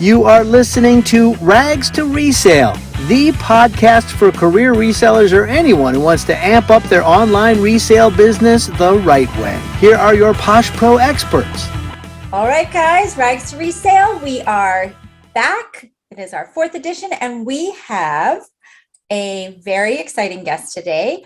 You are listening to Rags to Resale, the podcast for career resellers or anyone who wants to amp up their online resale business the right way. Here are your Posh Pro experts. All right, guys, Rags to Resale. We are back. It is our 4th edition, and we have a very exciting guest today,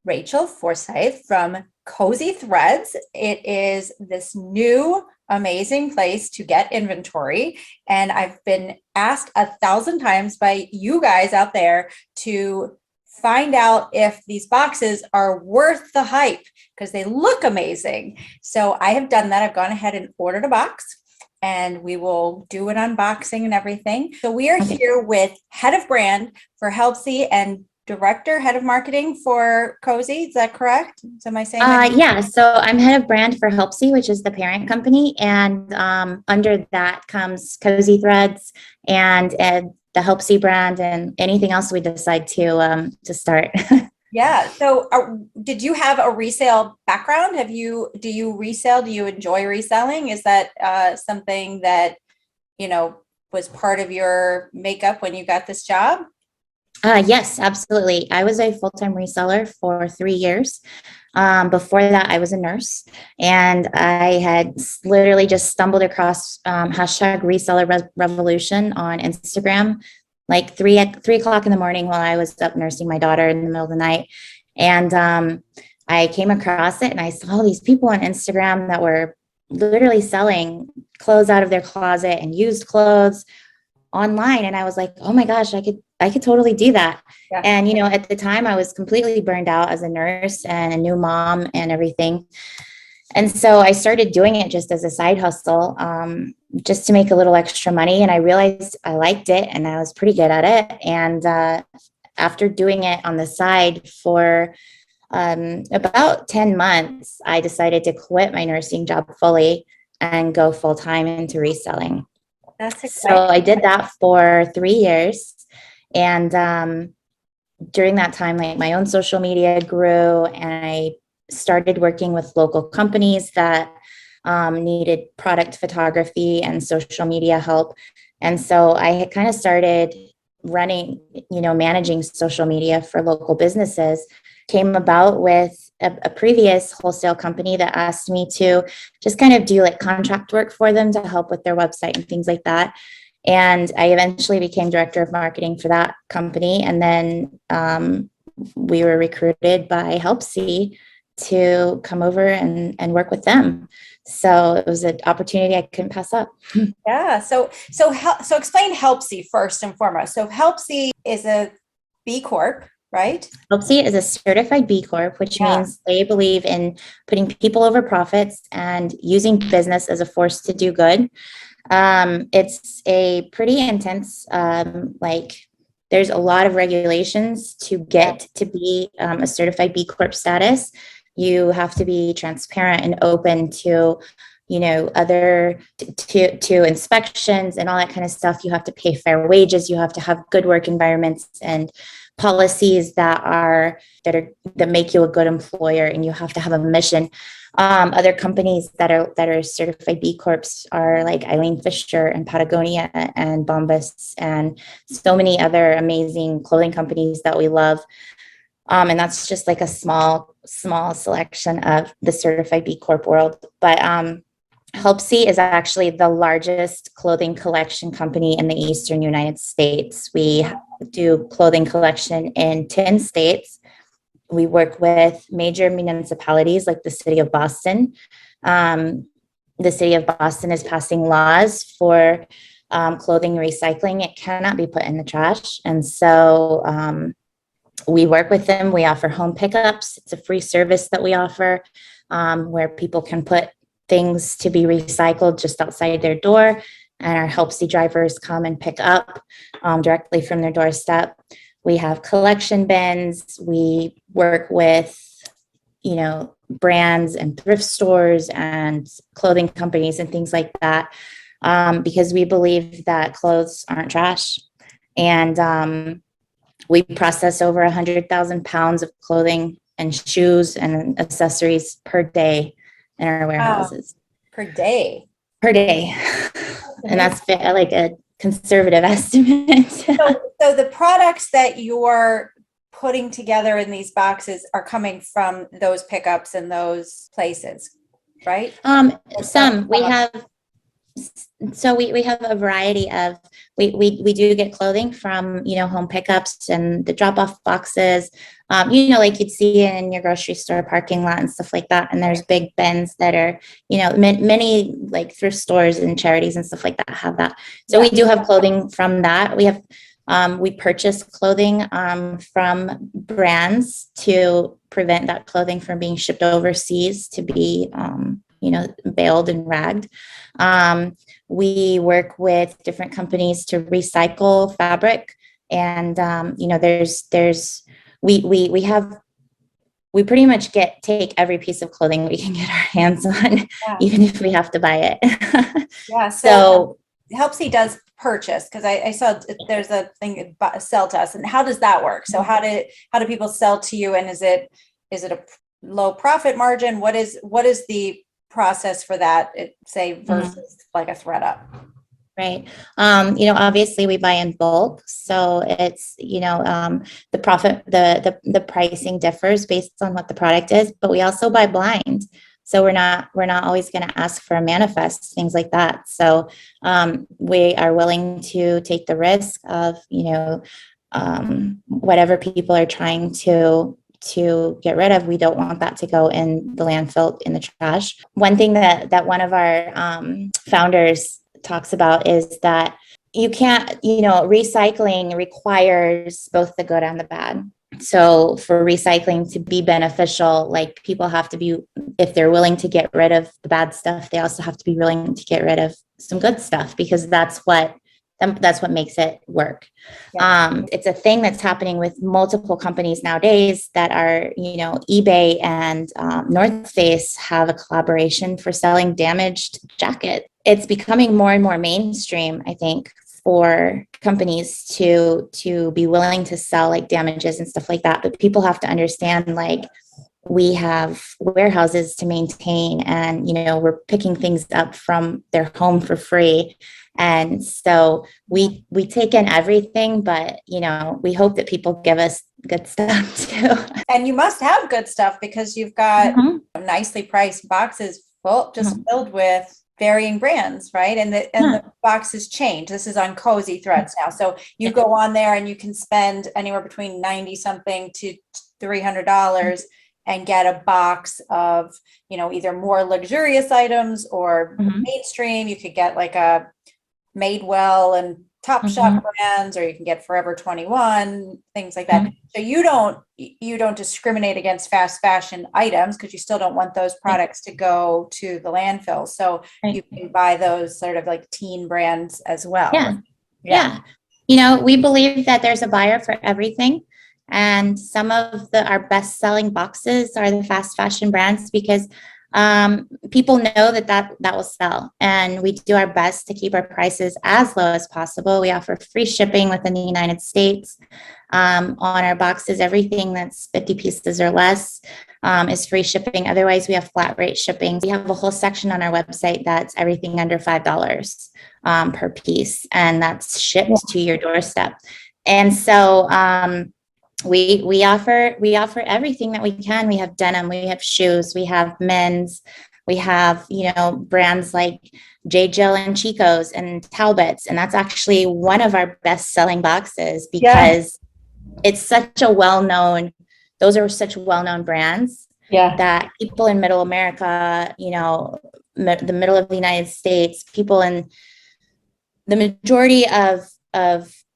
Rachel Forsythe from Kosei Threads. It is this new amazing place to get inventory. And I've been asked 1,000 times by you guys out there to find out if these boxes are worth the hype because they look amazing. So I have done that. I've gone ahead and ordered a box and we will do an unboxing and everything. So we are here with head of brand for Helpsy and director, head of marketing for Kosei. Is that correct? So am I saying that? Yeah, so I'm head of brand for Helpsy, which is the parent company. And under that comes Kosei Threads and the Helpsy brand and anything else we decide to start. Yeah. So did you have a resale background? Do you resell? Do you enjoy reselling? Is that something that, was part of your makeup when you got this job? Yes, absolutely. I was a full-time reseller for 3 years. Before that, I was a nurse, and I had literally just stumbled across hashtag reseller revolution on Instagram, like 3 o'clock in the morning while I was up nursing my daughter in the middle of the night. And I came across it and I saw all these people on Instagram that were literally selling clothes out of their closet and used clothes online. And I was like, oh my gosh, I could totally do that. Yeah. And, at the time I was completely burned out as a nurse and a new mom and everything. And so I started doing it just as a side hustle, just to make a little extra money. And I realized I liked it and I was pretty good at it. And after doing it on the side for about 10 months, I decided to quit my nursing job fully and go full time into reselling. That's exciting. So I did that for 3 years. And during that time, like my own social media grew and I started working with local companies that needed product photography and social media help. And so I had kind of started running, managing social media for local businesses. Came about with a previous wholesale company that asked me to just kind of do like contract work for them to help with their website and things like that. And I eventually became director of marketing for that company. And then we were recruited by Helpsy to come over and work with them. So it was an opportunity I couldn't pass up. Yeah. So explain Helpsy first and foremost. So Helpsy is a B Corp, right? Helpsy is a certified B Corp, which means they believe in putting people over profits and using business as a force to do good. It's a pretty intense, there's a lot of regulations to get to be a certified B Corp status. You have to be transparent and open to, other to inspections and all that kind of stuff. You have to pay fair wages. You have to have good work environments and policies that make you a good employer, and you have to have a mission. Other companies that are certified B Corps are like Eileen Fisher and Patagonia and Bombas and so many other amazing clothing companies that we love. And that's just like a small selection of the certified B Corp world. But Helpsy is actually the largest clothing collection company in the Eastern United States. We do clothing collection in 10 states. We work with major municipalities like the city of Boston. The city of Boston is passing laws for clothing recycling. It cannot be put in the trash. And so we work with them. We offer home pickups. It's a free service that we offer where people can put things to be recycled just outside their door. And our Helpsy drivers come and pick up directly from their doorstep. We have collection bins. We work with, brands and thrift stores and clothing companies and things like that because we believe that clothes aren't trash. And we process over 100,000 pounds of clothing and shoes and accessories per day in our warehouses. Per day. And that's like a conservative estimate. So the products that you're putting together in these boxes are coming from those pickups and those places, right? Some we have. So we have a variety of, we do get clothing from, home pickups and the drop off boxes, like you'd see in your grocery store parking lot and stuff like that. And there's big bins that are, many like thrift stores and charities and stuff like that have that. So we do have clothing from that. We purchase clothing from brands to prevent that clothing from being shipped overseas to be, baled and ragged. We work with different companies to recycle fabric, and we pretty much take every piece of clothing we can get our hands on, even if we have to buy it. So Helpsy does purchase, because I saw there's a thing, sell to us, and how does that work? So how do people sell to you, and is it a low profit margin? What is the process for that, say, versus like a thread up? Right. Obviously we buy in bulk. So it's, the profit, the pricing differs based on what the product is, but we also buy blind. So we're not always going to ask for a manifest, things like that. So we are willing to take the risk of, whatever people are trying to get rid of. We don't want that to go in the landfill, in the trash. One thing that one of our founders talks about is that you can't, recycling requires both the good and the bad. So for recycling to be beneficial, like people have to be, if they're willing to get rid of the bad stuff, they also have to be willing to get rid of some good stuff, because that's what makes it work. It's a thing that's happening with multiple companies nowadays that are, eBay and North Face have a collaboration for selling damaged jackets. It's becoming more and more mainstream, I think, for companies to be willing to sell like damages and stuff like that. But people have to understand, like, we have warehouses to maintain, and, we're picking things up from their home for free. And so we take in everything, but, we hope that people give us good stuff too. And you must have good stuff, because you've got nicely priced boxes filled with varying brands, right? And the boxes change. This is on Kosei threads now. So you go on there and you can spend anywhere between 90 something to $300 and get a box of, either more luxurious items or mainstream. You could get like a Madewell and Topshop brands, or you can get Forever 21, things like that. So you don't discriminate against fast fashion items, because you still don't want those products to go to the landfill. So you can buy those sort of like teen brands as well. Yeah. We believe that there's a buyer for everything. And some of our best selling boxes are the fast fashion brands, because people know that will sell, and we do our best to keep our prices as low as possible. We offer free shipping within the United States on our boxes. Everything that's 50 pieces or less is free shipping. Otherwise, we have flat rate shipping. We have a whole section on our website that's everything under $5 per piece, and that's shipped to your doorstep. And so we offer everything that we can. We have denim, we have shoes, we have men's, we have, brands like J. Jill and Chico's and Talbot's. And that's actually one of our best selling boxes, because it's such a those are such well-known brands that people in middle America, the middle of the United States, people in the majority of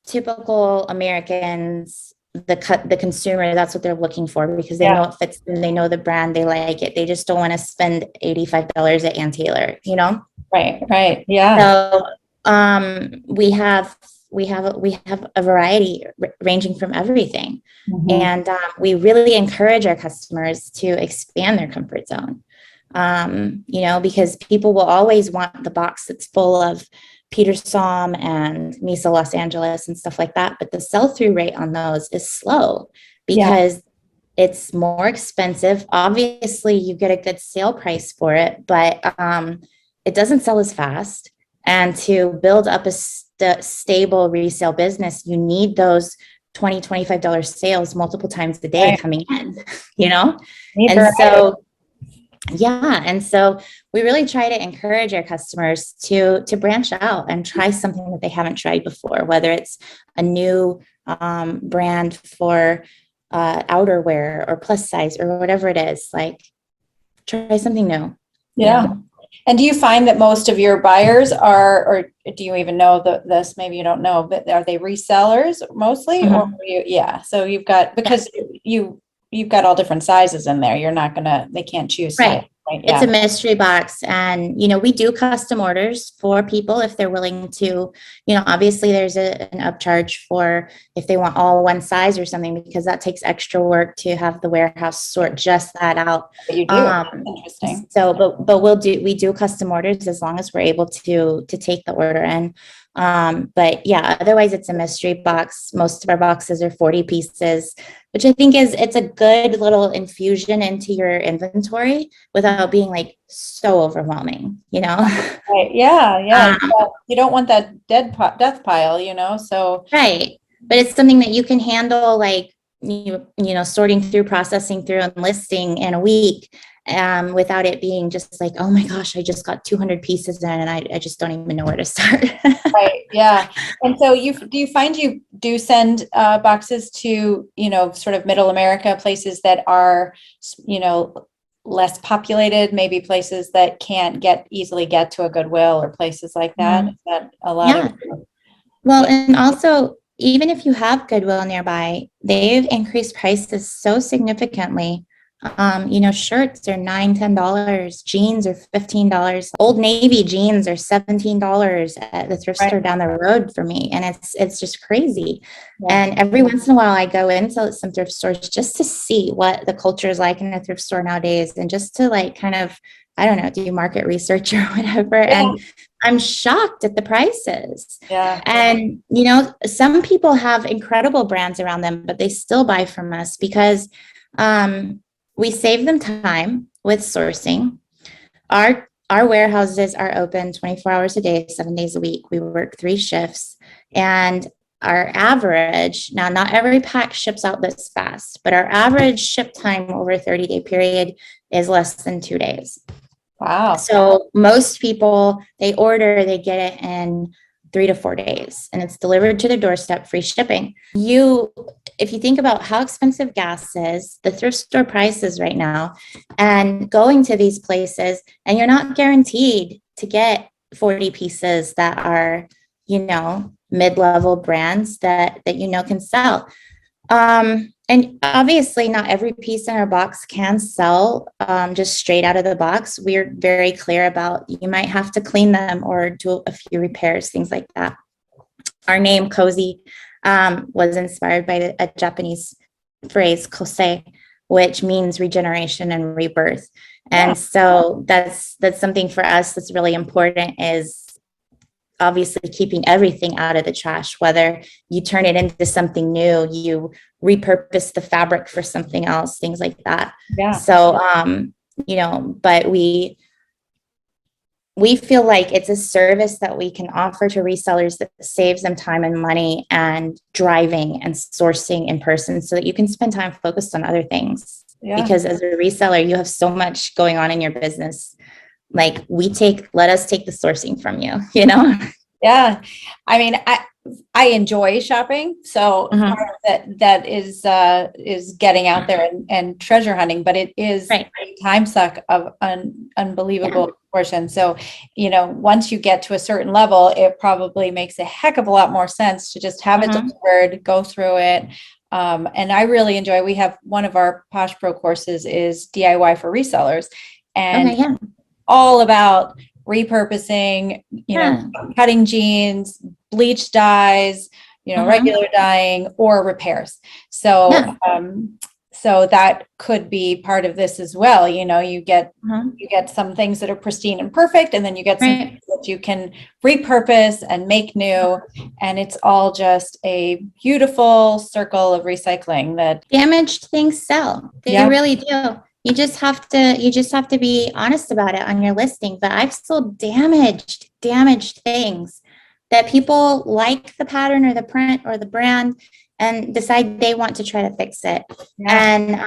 typical Americans, the consumer, that's what they're looking for, because they know it fits them, they know the brand, they like it. They just don't want to spend $85 at Ann Taylor, Right. Yeah. So we have a variety ranging from everything. And we really encourage our customers to expand their comfort zone, because people will always want the box that's full of Peter Som and Misa Los Angeles and stuff like that. But the sell-through rate on those is slow, because it's more expensive. Obviously, you get a good sale price for it, but it doesn't sell as fast. And to build up stable resale business, you need those $20-$25 sales multiple times a day coming in, you know? And so, yeah. And so we really try to encourage our customers to branch out and try something that they haven't tried before, whether it's a new brand for outerwear or plus size or whatever it is, like try something new. Yeah. You know? And do you find that most of your buyers are, or do you even know this? Maybe you don't know, but are they resellers mostly? Mm-hmm. Or yeah. So you've got, because you've got all different sizes in there. You're not gonna, they can't choose size, right? It's a mystery box. And, you know, we do custom orders for people if they're willing to, you know, obviously there's an upcharge for if they want all one size or something, because that takes extra work to have the warehouse sort just that out. You do. Interesting. So, but we do custom orders as long as we're able to take the order in. But yeah, otherwise it's a mystery box. Most of our boxes are 40 pieces, which I think it's a good little infusion into your inventory without being like so overwhelming, you know? Right. Yeah. Yeah. You don't want that death pile, you know, so. Right. But it's something that you can handle, like, you know, sorting through, processing through, and listing in a week, without it being just like, oh my gosh, I just got 200 pieces in and I just don't even know where to start. Right. Yeah. And so do you find you do send boxes to, you know, sort of middle America, places that are, you know, less populated, maybe places that can't easily get to a Goodwill or places like that? Mm-hmm. Is that a lot of? Well, and also, even if you have Goodwill nearby, they've increased prices so significantly. You know, shirts are $9-10, jeans are $15. Old Navy jeans are $17 at the thrift store down the road for me. And it's just crazy. Yeah. And every once in a while I go into some thrift stores just to see what the culture is like in a thrift store nowadays, and just to like kind of, I don't know, do market research or whatever. Yeah. And I'm shocked at the prices. Yeah. And, you know, some people have incredible brands around them, but they still buy from us because we save them time with sourcing. Our warehouses are open 24 hours a day, 7 days a week. We work 3 shifts, and our average, now not every pack ships out this fast, but our average ship time over a 30-day period is less than 2 days. Wow. So most people, they get it in 3 to 4 days, and it's delivered to their doorstep, free shipping. If you think about how expensive gas is, the thrift store prices right now, and going to these places, and you're not guaranteed to get 40 pieces that are, you know, mid-level brands that you know can sell. And obviously not every piece in our box can sell just straight out of the box. We're very clear about, you might have to clean them or do a few repairs, things like that. Our name Kosei was inspired by a Japanese phrase, Kosei, which means regeneration and rebirth. And so that's something for us that's really important, is obviously keeping everything out of the trash, whether you turn it into something new, you repurpose the fabric for something else, things like that. Yeah. So, you know, but we feel like it's a service that we can offer to resellers that saves them time and money and driving and sourcing in person, so that you can spend time focused on other things. Yeah. Because as a reseller, you have so much going on in your business. Like, let us take the sourcing from you, you know? Yeah. I mean, I enjoy shopping. So part of that is getting out there and treasure hunting, but it is a time suck of an unbelievable portion. So, you know, once you get to a certain level, it probably makes a heck of a lot more sense to just have it delivered, go through it. And I really enjoy, we have one of our Posh Pro courses is DIY for resellers, and all about repurposing, you know, cutting jeans, bleach dyes, you know, regular dyeing, or repairs. So, so that could be part of this as well. You know, you get some things that are pristine and perfect, and then you get some things that you can repurpose and make new. And it's all just a beautiful circle of recycling. That damaged things sell. They really do. You just have to be honest about it on your listing. But I've sold damaged things that people like the pattern or the print or the brand and decide they want to try to fix it. And,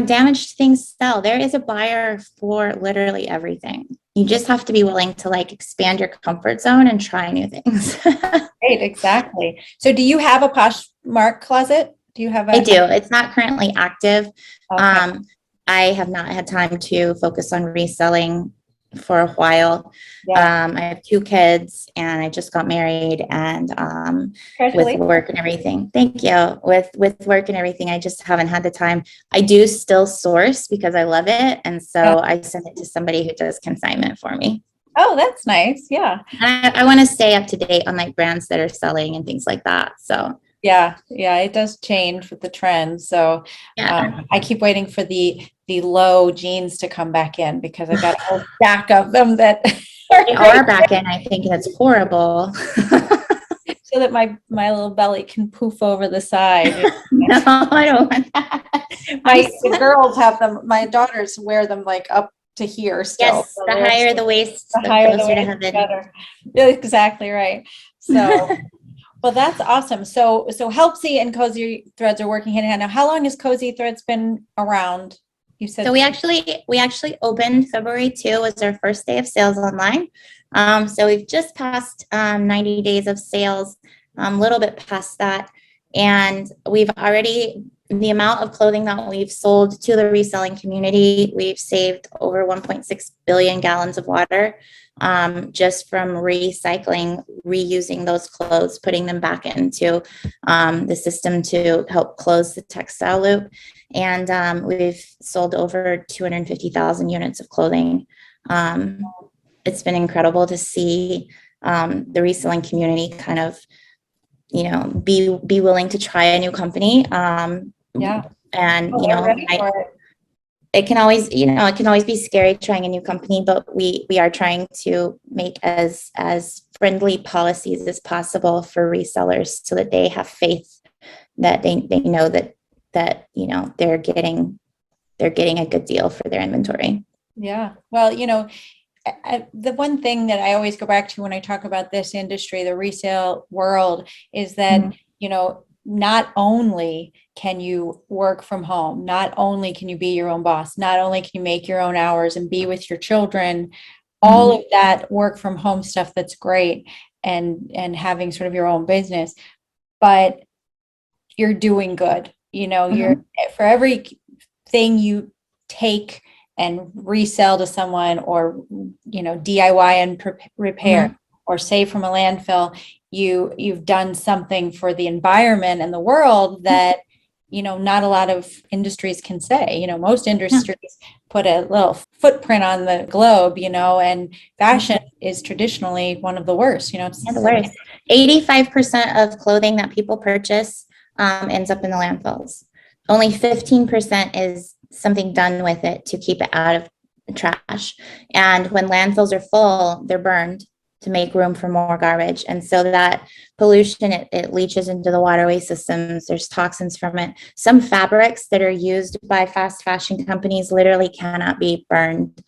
damaged things sell. There is a buyer for literally everything. You just have to be willing to like expand your comfort zone and try new things. Right, exactly. So do you have a Poshmark closet? Do you have I do. It's not currently active. Okay. I have not had time to focus on reselling for a while. Yeah. I have 2 kids and I just got married, and with Congratulations. work and everything. Thank you. With work and everything, I just haven't had the time. I do still source because I love it. And so I send it to somebody who does consignment for me. Oh, that's nice. Yeah. I want to stay up to date on like brands that are selling and things like that. So Yeah. Yeah. It does change with the trends. So yeah. I keep waiting for the low jeans to come back in because I've got a whole stack of them that They are are back in. I think that's horrible. so that my little belly can poof over the side. No, I don't want that. The girls have them. My daughters wear them like up to here still. Yes, So the higher the waist, the the higher the closer to waist, heaven. better. Yeah, exactly right. So, well, that's awesome. So Helpsy and Cozy Threads are working hand in hand. Now, how long has Cozy Threads been around? You said So we actually opened February 2 was our first day of sales online. So we've just passed 90 days of sales, a little bit past that. And we've already, the amount of clothing that we've sold to the reselling community, we've saved over 1.6 billion gallons of water, just from recycling, reusing those clothes, putting them back into the system to help close the textile loop. And we've sold over 250,000 units of clothing. It's been incredible to see the reselling community kind of, be willing to try a new company. yeah. And They're ready for it. it can always, it can always be scary trying a new company, but we are trying to make as friendly policies as possible for resellers so that they have faith that they know that they're getting a good deal for their inventory. Yeah. Well, the one thing that I always go back to when I talk about this industry, the resale world, is that, not only can you work from home, not only can you be your own boss, not only can you make your own hours and be with your children, all of that work from home stuff, that's great, and having sort of your own business, but you're doing good. You're for everything you take and resell to someone, or DIY and repair, or save from a landfill, you've done something for the environment and the world that not a lot of industries can say. Most industries put a little footprint on the globe, and fashion is traditionally one of the worst. It's the worst. 85% of clothing that people purchase ends up in the landfills. Only 15% is something done with it to keep it out of the trash. And when landfills are full, they're burned to make room for more garbage. And so that pollution, it leaches into the waterway systems. There's toxins from it. Some fabrics that are used by fast fashion companies literally cannot be burned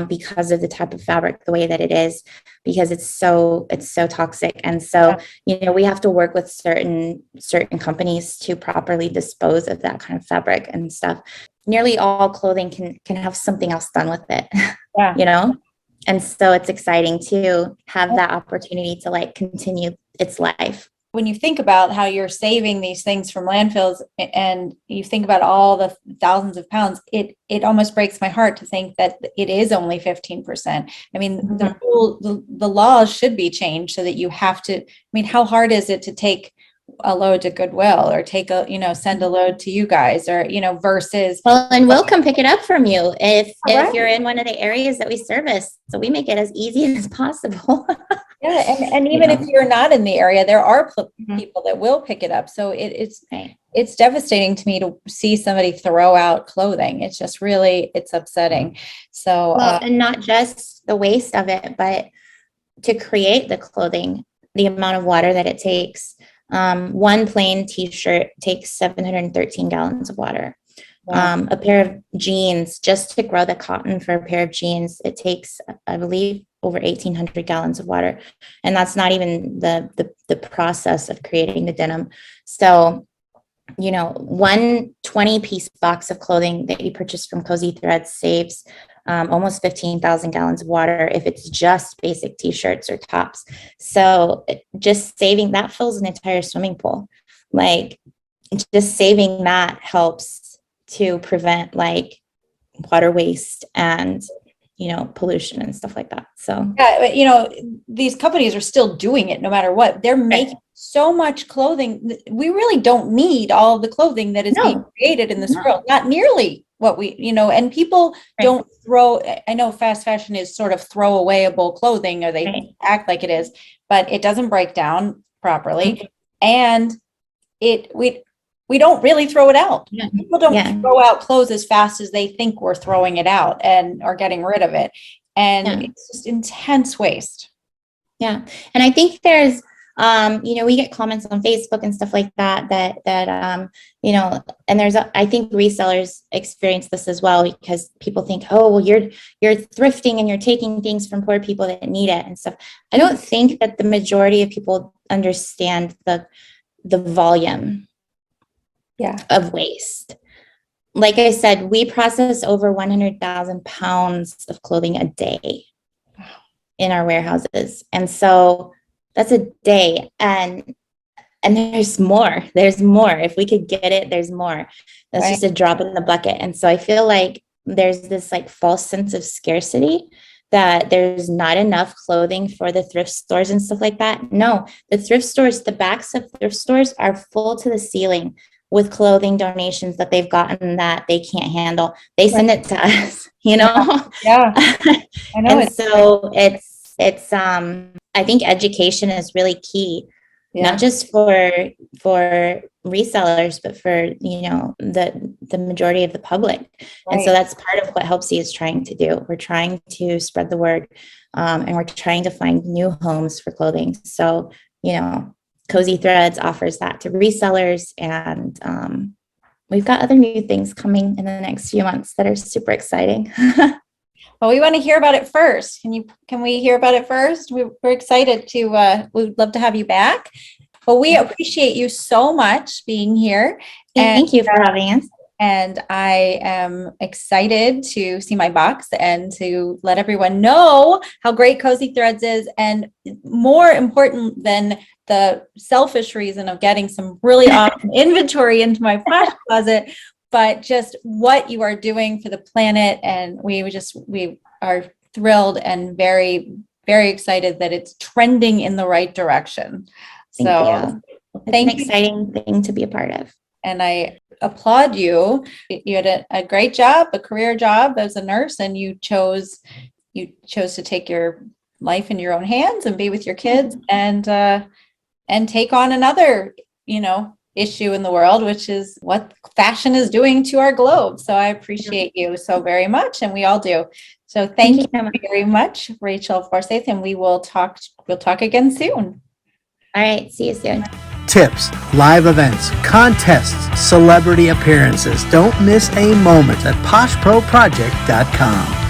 because of the type of fabric, the way that it is, because it's so toxic. And so, we have to work with certain companies to properly dispose of that kind of fabric and stuff. Nearly all clothing can have something else done with it. Yeah. And so it's exciting to have that opportunity to like continue its life. When you think about how you're saving these things from landfills, and you think about all the thousands of pounds, it almost breaks my heart to think that it is only 15%. I mean, the laws should be changed so that you have to, how hard is it to take a load to Goodwill, or take send a load to you guys, or, versus. Well, and we'll come pick it up from you if Right. you're in one of the areas that we service. So we make it as easy as possible. Yeah. And even if you're not in the area, there are people that will pick it up. So it's devastating to me to see somebody throw out clothing. It's just really, it's upsetting. So, and not just the waste of it, but to create the clothing, the amount of water that it takes. One plain t-shirt takes 713 gallons of water. A pair of jeans, just to grow the cotton for a pair of jeans, it takes, I believe, over 1,800 gallons of water. And that's not even the process of creating the denim. So, one 20-piece box of clothing that you purchase from Kosei Threads saves almost 15,000 gallons of water if it's just basic t-shirts or tops. So just saving that fills an entire swimming pool. Like, just saving that helps to prevent like water waste and pollution and stuff like that. So yeah, but, these companies are still doing it no matter what. They're making so much clothing. We really don't need all of the clothing that is being created in this world. Not nearly what we, and people don't throw. I know fast fashion is sort of throwawayable clothing, or they act like it is, but it doesn't break down properly, and we don't really throw it out. Yeah. People don't throw out clothes as fast as they think we're throwing it out and are getting rid of it. And it's just intense waste. Yeah. And I think there's, we get comments on Facebook and stuff like that, and there's, I think resellers experience this as well, because people think, oh, well, you're thrifting and you're taking things from poor people that need it and stuff. I don't think that the majority of people understand the volume of waste. Like I said, we process over 100,000 pounds of clothing a day in our warehouses. And so that's a day. And there's more. If we could get it, there's more. That's just a drop in the bucket. And so I feel like there's this like false sense of scarcity, that there's not enough clothing for the thrift stores and stuff like that. No, the thrift stores, the backs of thrift stores are full to the ceiling with clothing donations that they've gotten that they can't handle. They send it to us, Yeah. I know. And so it's I think education is really key, not just for resellers, but for, the majority of the public. And so that's part of what Helpsy is trying to do. We're trying to spread the word, and we're trying to find new homes for clothing. So, Kosei Threads offers that to resellers, and we've got other new things coming in the next few months that are super exciting. Well, we want to hear about it first. Can we hear about it first? We're excited to, we'd love to have you back. Well, we appreciate you so much being here. Thank you for having us. And I am excited to see my box and to let everyone know how great Kosei Threads is. And more important than the selfish reason of getting some really awesome inventory into my flash closet, but just what you are doing for the planet. And we are thrilled and very, very excited that it's trending in the right direction. Thank you. It's an exciting thing to be a part of. And I applaud you. You had a great job, a career job as a nurse, and you chose to take your life in your own hands and be with your kids and take on another, issue in the world, which is what fashion is doing to our globe. So I appreciate you so very much, and we all do. So thank you very much, Rachel Forsythe, and we'll talk again soon. All right. See you soon. Tips, live events, contests, celebrity appearances. Don't miss a moment at poshproproject.com.